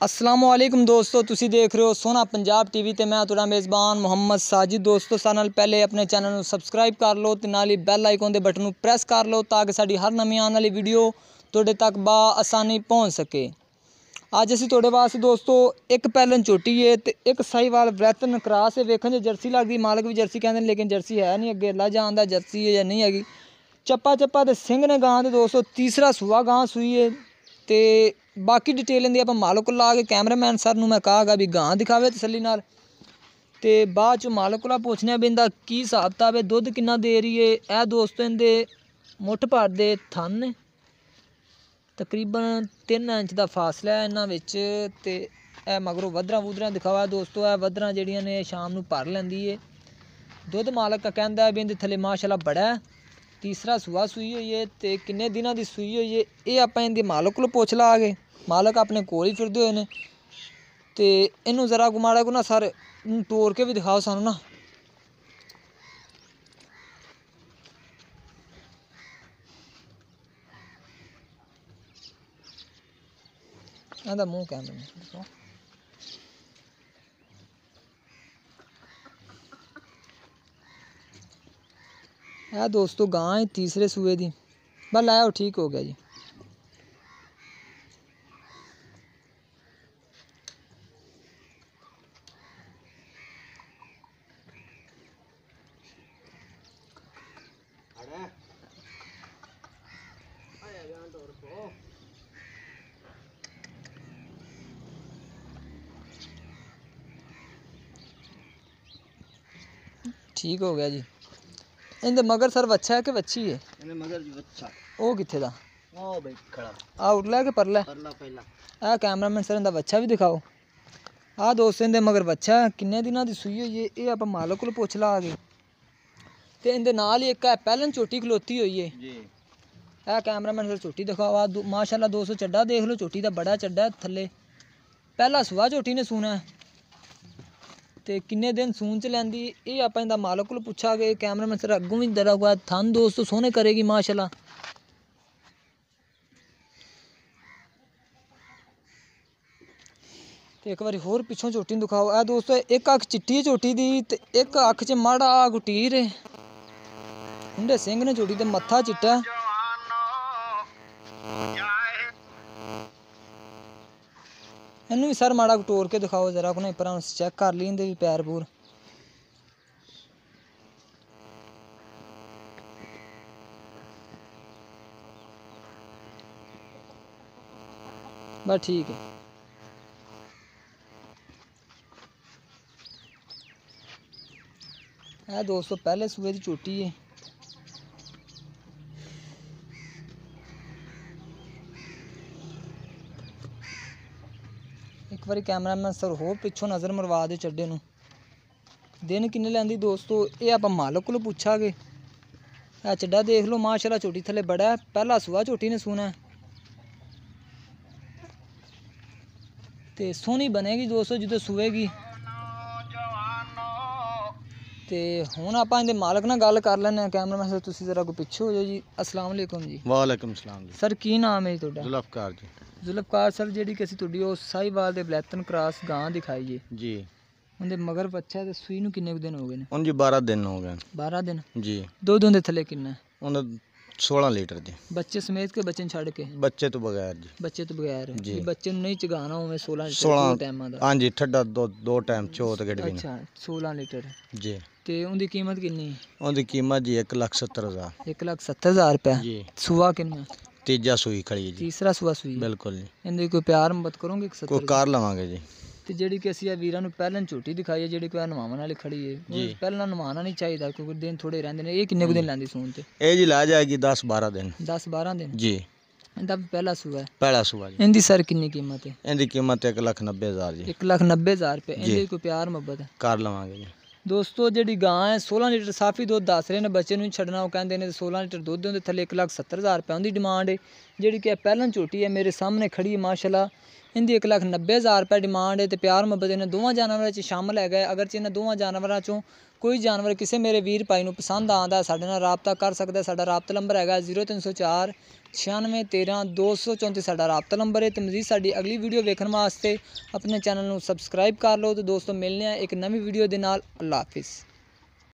अस्सलामुअलैकुम दोस्तों, तुसी देख रहे हो सोना पंजाब टीवी ते मैं तुहाडा मेज़बान मोहम्मद साजिद। दोस्तों सारे नाल पहले अपने चैनल नूं सबसक्राइब कर लो ते नाल ही बैल आइकन दे बटन नूं प्रेस कर लो ताकि साडी हर नवीं आने वाली वीडियो तुहाडे तक बा आसानी पहुंच सके। अज असीं तुहाडे वास्ते दोस्तों एक पैलन झोटी है ते एक साहिवाल ब्रैतन क्रॉस है। वेखण च जर्सी लगदी, मालक भी जर्सी कहंदे ने लेकिन जर्सी है नहीं। अगे अल्लाह जानदा जर्सी है या नहीं हैगी। चप्पा चप्पा ते सिंह ने गां दे दोस्तों तीसरा सूआ गां सूई है ते बाकी डिटेल इंदी आपां मालक कोल ला के कैमरामैन सर नूं मैं कहागा भी गां दिखावे तसल्ली नाल ते बाद च मालक कोला पुछने भी इंदा की हिसाब किताब है, दुध किन्ना दे रही है। यह दोस्तों इंदे मुठ भर दे थन ने, तकरीबन 3 इंच का फासला है इन्हां विच ते ए मगरों वधरां वुधरां दिखावा दोस्तों। ए वधरां जिहड़ियां ने शाम नूं भर लैंदी है। दुध मालक का कहंदा है भी इंदे थल्ले माशाअल्लाह बड़ा है। तीसरा सूआ सूई हुई है ते किन्ने दिनां दी सूई हुई है ये आपां इंदे मालक कोलों पुछ लांगे। मालक अपने कोल ही फिरदे होए ने ते इनू जरा गुमाड़ा को ना सर तोड़ के भी दिखाओ सानू ना। आंदा मुंह कैमरे में दिखाओ। यह दोस्तों गां है तीसरे सूए दी। बस लाया ठीक हो गया जी। ठीक हो गया जी। इंदे मगर सर बच्चा है कि बच्ची है? इंदे मगर जी बच्चा। ओ किथे दा? ओ भाई खड़ा। आ उरला के परला? परला पहला। आ कैमरामैन सर इंदा बच्चा भी दिखाओ। आ दोस्त इंदे मगर बच्चा किन्ने दिनां दी सूई होई है ये आपां मालक कोल पुछ लांगे। ते इंदे नाल ही एक पैलन झोटी खलोती हुई है जी। ए कैमरामैन सर झोटी दिखाओ। आ माशाअल्लाह दोस्तों चड्डा देख लो, झोटी दा बड़ा चड्डा है थल्ले। पहला सूआ झोटी ने सूना है ते किन्ने दिन सून च लैंदी ये आपां इंदा मालक कोल पुछांगे। कैमरामैन सर अग्गों भी दरा हुआ थन दोस्तों सोहने करेगी माशाअल्लाह। ते एक बारी होर पिछों झोटी दिखाओ। ए दोस्तों एक अख चिट्टी है झोटी दी ते एक अख च माड़ा गुटीर है। उंडे सिंह ने झोटी ते मत्था चिट्टा है। इनू भी सर माड़ा टोर के दिखाओ जरा को पर चेक कर ली इंदे भी पैर पूर। बस ठीक है। यह दोस्तों पहले सूए की झोटी है। एक बार कैमरामैन सर होर पिछों नज़र मरवा दे चड्डे नूं। दिन किन्ने लैंदी दोस्तों ये आपां मालक कोलों पुछांगे। ए चड्डा देख लो माशाअल्लाह झोटी थल्ले बड़ा है। पहला सूआ झोटी ने सूना है ते सोहनी बनेगी दोस्तों जो सूएगी। ते हुण आपां इंदे मालक नाल गल कर लैने। कैमरामैन सर तुसीं जरा को पिछे हो जाओ जी। अस्सलाम वालेकुम जी। वालेकुम सलाम जी। सर की नाम है जी तुहाडा? जुल्फकार जी। जुल्फकार सर जी कि तुहाडी ओ साहिवाल दे ब्लैतन क्रॉस गां दिखाई है जी। उनके मगर बच्चा ते सूई नूं किन्ने दिन हो गए ने? उन जी 12 दिन हो गए। 12 दिन जी। दुध उनके थल्ले किन्ना है? उन 16 लीटर जी। बच्चे समेत के बच्चे छड़ के? बच्चे तो बगैर जी। बच्चे तो बगैर जी। बच्चे नहीं चगाना होवे 16 टाइमां दा? हां जी ठड्डा दो टाइम चौथ गड़ भी। अच्छा 16 लीटर जी। ते उनकी कीमत कितनी? उनकी कीमत जी 1,70,000। 1,70,000 रुपया जी। सूआ किन्ना? तीजा सूई खड़ी है जी। तीसरा सूआ सूई बिल्कुल जी। इनदी कोई प्यार मोहब्बत करोगे? कोई कार लवांगे जी। ते जेड़ी कि असीं वीरां नूं पहलन झोटी दिखाई है जेड़ी कोई नवावन वाली खड़ी है जी। पहला नवाना नहीं चाहिए क्योंकि दिन थोड़े रहंदे ने। ये किन्ने दिन लैंदी सून ते? ए जी ला जाएगी 10-12 दिन। 10-12 दिन जी। इंदा पहला सूआ है? पहला सूआ जी। इंदी सर किन्नी कीमत है? इनकी कीमत 1,90,000 जी। 1,90,000 रुपये। इंदी कोई प्यार मोहब्बत है? कार लवांगे जी। दोस्तों जी गां है 16 लीटर साफी दुध दस रहे हैं। बच्चे नहीं छड़ना वो कहते हैं 16 लीटर दुध उनके थले 1,70,000 रुपये उनकी डिमांड है। जी कि पहलन झोटी है मेरे सामने खड़ी है माशाअल्लाह इनकी 1,90,000 रुपये डिमांड है। तो प्यार मुहब्बत इन्हें दोवां जानवरों शामिल है। अगर इन्हें दोवां जानवरों चों ਕੋਈ ਜਾਨਵਰ ਕਿਸੇ ਮੇਰੇ ਵੀਰ ਭਾਈ ਨੂੰ ਪਸੰਦ ਆਉਂਦਾ ਸਾਡੇ ਨਾਲ ਰਾਬਤਾ ਕਰ ਸਕਦਾ। ਸਾਡਾ ਰਾਬਤਾ ਨੰਬਰ ਹੈਗਾ 0304 96 13 234 ਸਾਡਾ ਰਾਬਤਾ ਨੰਬਰ ਹੈ। ਤੇ ਮਜ਼ੀਦ ਸਾਡੀ ਅਗਲੀ ਵੀਡੀਓ ਵੇਖਣ ਵਾਸਤੇ ਆਪਣੇ ਚੈਨਲ ਨੂੰ ਸਬਸਕ੍ਰਾਈਬ ਕਰ ਲਓ। ਤੇ ਦੋਸਤੋ ਮਿਲਨੇ ਆ ਇੱਕ ਨਵੀਂ ਵੀਡੀਓ ਦੇ ਨਾਲ। ਅੱਲਾ ਹਾਫਿਜ਼।